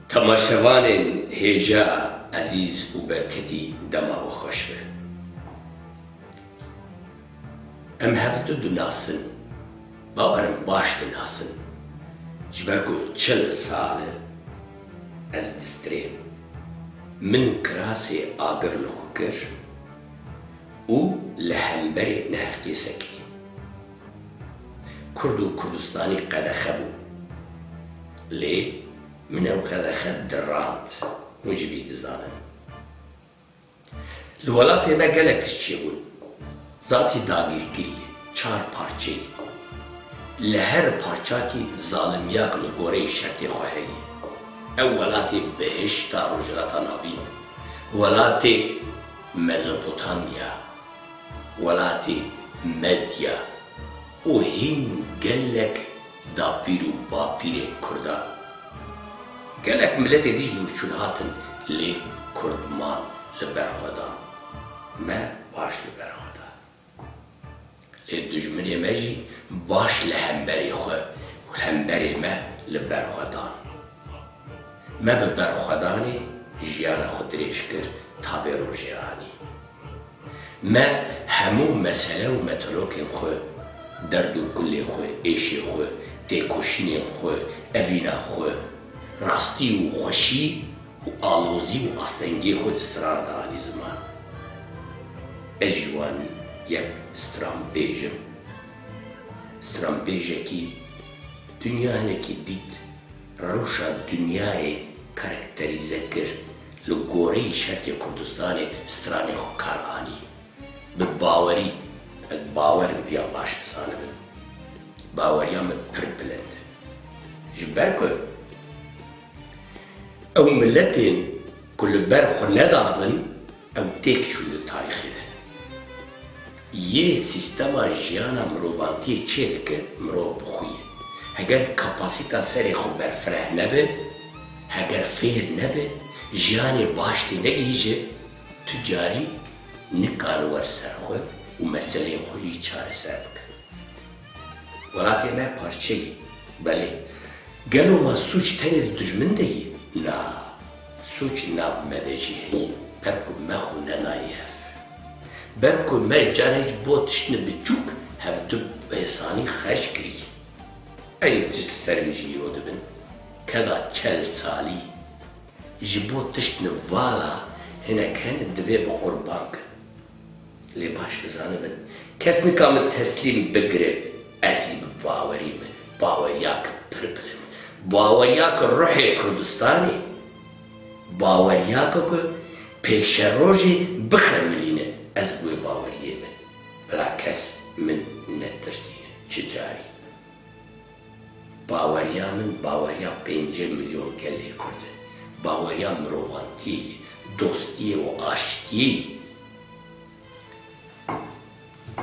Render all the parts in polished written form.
تماشاوان هێژە عەزیز و بەرکەتی دەما و خۆش بێ. ئەم هەفتە دوناسن باوەرم باش دناسن ji ber ku 40 sal e ez distrêm min kirasê agir li xwe kir û li hemberê neherkêsekî Kurd û Kurdistanî qedexe bû lê min ew qedexe dirand hûn jî vî dizanin. Li welatê me gelek tişt çêbûn zatî dagîrkirî çar parçeyî li her parçakî zalimyak li goreyê şertê xwe heye. Ew welatê bihişta Rojhilata Navî, welatê Mezopotamya, welatê Medya û hîn gelek dapîr û bapîrê Kurda. Gelek milletê dîj nûrçûn hatin lê Kurdman li ber xwe dan. Me baş li ber xwe da. Lê dijminê me jî baş li hemberê xwe û hemberê me li ber xwe dan. Me bi berxwedanê jiyana xwe dirêj kir ta bê rojêranî. Me hemû mesele û metelokên xwe, derd û gulê xwe, êşê xwe, têkoşînên xwe, evîna xwe, rastî û xweşî û alozî û astengê xwe di strana de anî ziman. Ez ji wan yek stranbêj im. Stranbêjekî dunya hinekî dît rewşa dunyayê karakterîze kir li goreyê şertê Kurdistanê stranê xwe kar anî. Bi bawerî ez bawerim vêya baş bizanibim. Baweriya min pir bilind. Ji ber ku ew milletên ku li ber xwe nedabin ew têk çûn li tarîxê de. Yê sîstema jiyana mirovantiyê çê dike mirov bixwîye. Heger kapasîta serê xwe berfireh nebe, heger fêr nebe, jiyanê baş tê negihîje, tu carî nikare wer ser xwe û meseleyên xwe jî çareser bike. Welatê me parçeyî, belê, gelo ma sûç tenê di dijmin de yê? Na, sûç nav me de jî heye, ber ku me xwe nenayê hev. Ber ku me carê ji bo tiştine biçûk hev tu hêsanî xerc kirî. Eyê tişt serim jî îro dibin, keda 40 salî ji bo tiştine vala hinek hene divê bi qurban kin. Lê baş bizanibin, kes nika min teslîm bigire, ez jî bi bawerî me, baweriyak pir bilind, baweriyak ruhê Kurdistanê, baweriyak ku pêşerojê bixemilîne, ez bu wê baweriyê me. Bila kes min netirsîne, çi carî. Baweriya min baweriya 5 milyon gelê Kurd e. Baweriya mirovantiyê, dostiyê û aştiyê.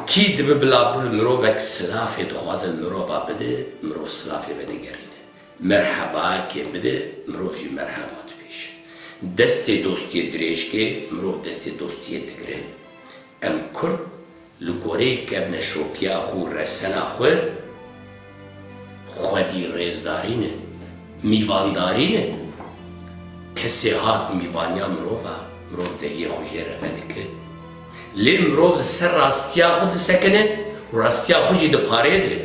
Kî dibe bila bir mirovek silafê dixwaze mirova bide, mirov silafê vedigerîne. Merhebayekê bide, mirov jî merheba dibêje. Destê dostiyê dirêjkê, mirov destê dostiyê digire. Em Kurd li goreyê kevne şopiya xwe û resena xwe xwedî rêzdarî ne, mîvandarî ne. Kesê hat mîvaniya mirova, mirov deriyê xwe jê re vedike. Lê mirov li ser rastiya xwe disekine û rastiya xwe jî diparêze.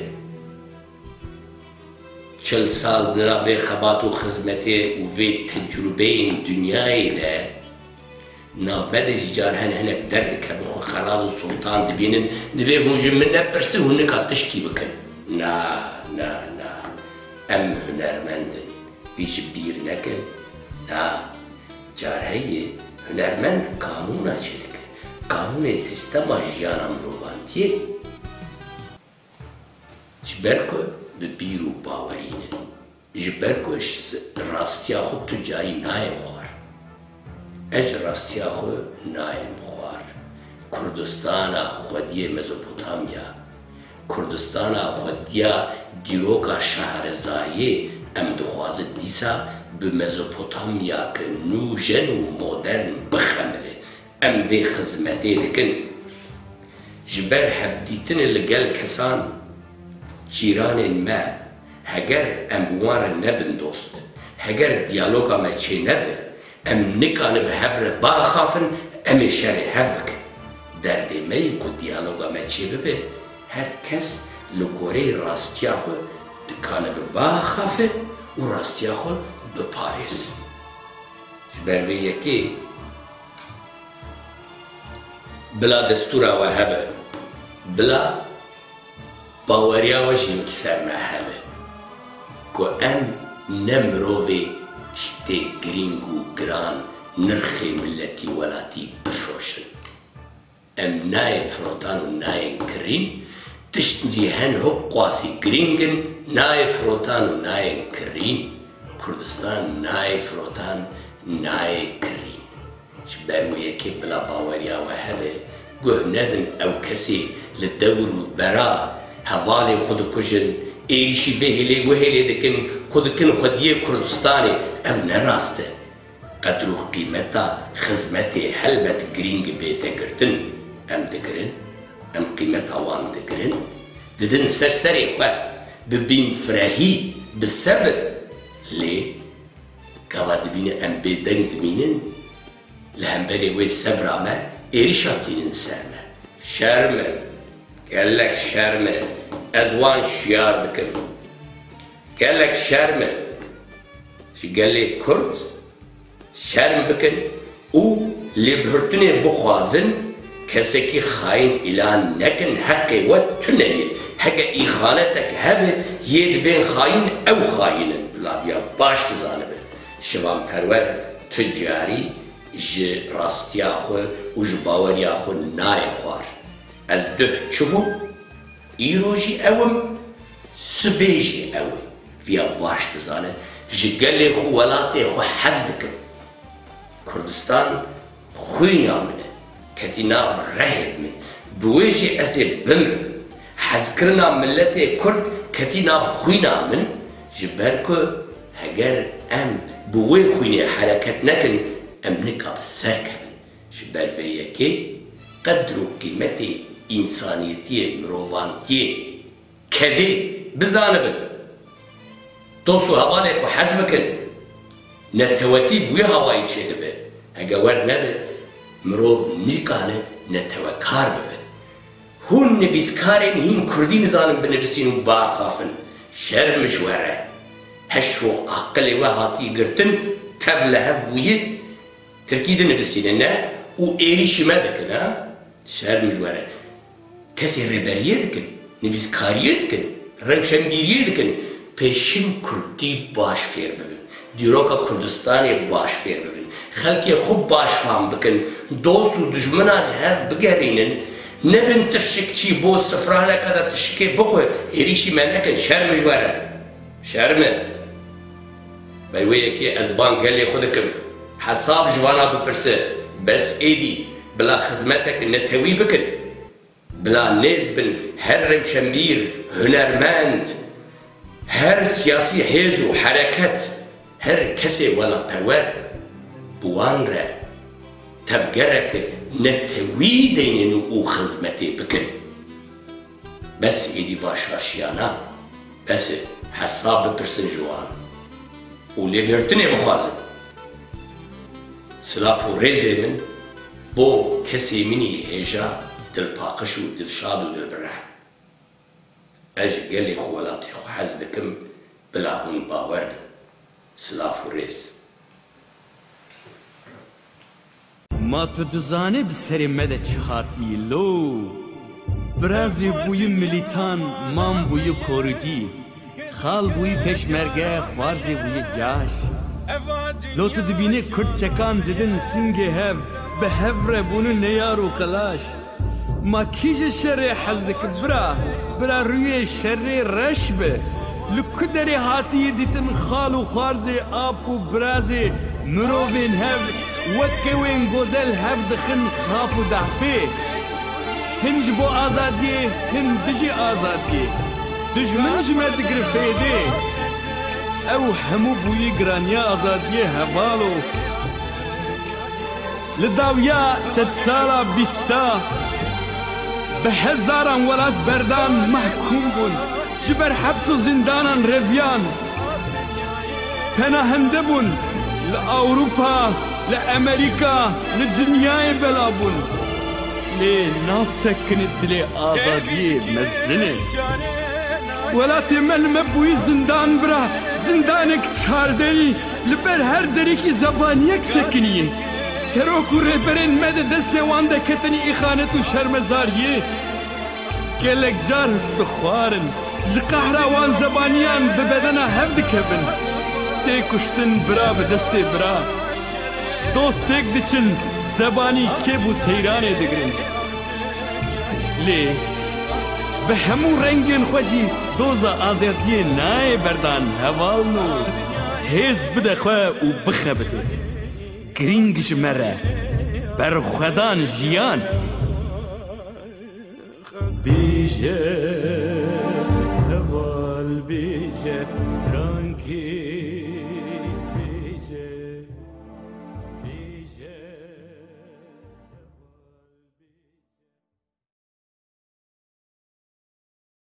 40 sal di navê xebat û xizmetê û vê tecrübeyên dunyayê de navbe de jî car hene hinek derdikevin xwe xelal û sultan dibînin, divê hûn ji min nepirsin hûn nika tiştî bikin. Na, na, na. Em hunermendin, vî ji bîr nekin. Na, car heye hunermend kanûna çê dike. Kanûnê sîstema jiyana mirovantiyê ji ber ku bi bîr û bawerîne, ji ber ku rastiya xwe tu carî nayê xwar. Ez ji rastiya xwe nayêm xwar. Kurdistana xwediyê Mezopotamya, Kurdistana xwediya dîroka Şehrezayê em dixwazin dîsa bi Mezopotamyak nû jen û modern bixemile. Em vê xizmetê dikin. Ji ber hevdîtinê li gel kesan, cîranên me هگر ام بوار نبن دوست هگر دیالوگا ما چه نبه ام نکان به هفر با خافن ام شر هفک در دیمه که دیالوگا ما چه ببه هر کس لگوره راستیا خو دکان به با خافه و راستیا خو بپارس جبروی یکی بلا دستورا و هبه بلا باوریا و جیم که سر ما هبه که ام نمروی تشتی گرینگ و گران نرخی ملتی ولاتی بفروشن ام نای فروتان و نای کرین تشتنجی هن حق قواسی گرینگن نای فروتان و نای کرین کردستان نای فروتان نای کرین جبروی که بلا باوریا و هبه گوه ندن او کسی لدور و برا هوالی خود کشن ایشی بهلی وهلی دکن خود کن خودیه کردستانی او نراسته قدر و قیمتا خدمتی حلبت گرینگ بیتا گرتن ام دگرن ام قیمتا وان دگرن ددن سرسری خواه ببین فرهی بسبب لی كوا دبين ام بيدن دمينن لهم بري وي سبرامه إيرشاتين سامه شرمه قال لك شرمه أزوان شيار بكن قال لك شرمه شي قال لي كرد شرم بكن او اللي بهرتني بخوازن كسكي خاين إلى نكن حقي وتنيل حق إخانتك هبه يد بين خاين أو خاين بلا بيا باش تزانبه شبان پرور تجاری ج راستیا خو و ج باوریا خو نای خوار از ده چبو ایروجی اوم سبیجی اوم ویا باش تزانه ج گلی خو ولاتی خو حزد کن کردستان خوی نامنه کتی ناو رهب من بویجی ازی بمرم حز کرنا ملت کرد کتی ناو خوی نامن جبرکو هگر ام بوی خوینی حرکت نکن ام نکاب سر کبن جبر به یکی قدر و قیمتی انسانیتی مروانتی کدی بزانبن توصو هوانه خو حزم کن نتواتی بوی هوایی چه دبه اگه ور نبه مرو نیکانه نتوکار ببن هون نویسکارین هین کردی نزانم بنویسین و باقافن شرمش وره هشو عقل وهاتي قرتن تبله هفويه تركيد نفسينا نه و ايريش ما دكنا شهر مجوره كسي رباريه دكن نفس كاريه دكن روشنبيريه دكن پیشم كردي باش فير ببن ديروكا كردستاني باش فير ببن خلقي خوب باش فهم بكن دوست و دجمنا هر بگرينن نبن تشك چي بو سفرانه كده تشكي بخو ايريشي ما نكن شهر مجوره شرمه بيويه كي ازبان قال لي خدكم حساب جوانا بپرسه بس ايدي بلا خدمتك نتوي بكن بلا نزبن هر روشنبير هنرمند هر سياسي حزب حركات هر كسي ولا پرور بوان را تبقرك نتوي دينن او خدمتي بكن بس ايدي باشاشيانا بس حساب بپرسن جوان ولي بيرتني بخوازن سلاف و ريزي من بو كسي مني هيجا دل باقش و دل شاد و دل برح اج قالي خوالاتي خو حزدكم بلا هون باورد سلاف و ريز ما تدزاني بسري مدى چهاتي لو برازي بوي مليتان مام بوي كورجي خال بوی پشمرگه خوارزی بوی جاش لو تو دبینه کرد چکان دیدن سنگه هف به هفره بونو نیار و کلاش ما کیش شر حزدک برا روی شر رش به لکدری هاتی دیتن خال و خوارزی آپ و برازی مروین هف وکوین گوزل هف دخن خاف و دعفه هنج بو آزادیه هن دجی آزادیه دجمن جمع دقر فيدي او همو بوي قرانيا ازاديه هبالو لداويا 6 سالا بيستا بهزاران ولاد بردان محكوم بون جبر حبس و زندانان رویان پناهنده بون لأوروپا لأمریکا لدنیای بلا بون لی ناسکند دل آزادی مزنه ولات مل مبوی زندان برا زندانک چاردری لبر هر دریکی زبانیک سکنیه سروک و رهبرین مد دست وانده کتنی اخانت و شرمزاریه گلک جار هست خوارن جی قهراوان زبانیان ببدنا هفد کبن تی کشتن برا بدست برا دوست تک دچن زبانی کب و سیرانه دگرن لی به همون رنگین خوشی دوزا آزادی نای بردان هوالنو هیز بده خواه و بخبته گرینگش مره بر خودان جیان بیشه هوال بیشه فرانکی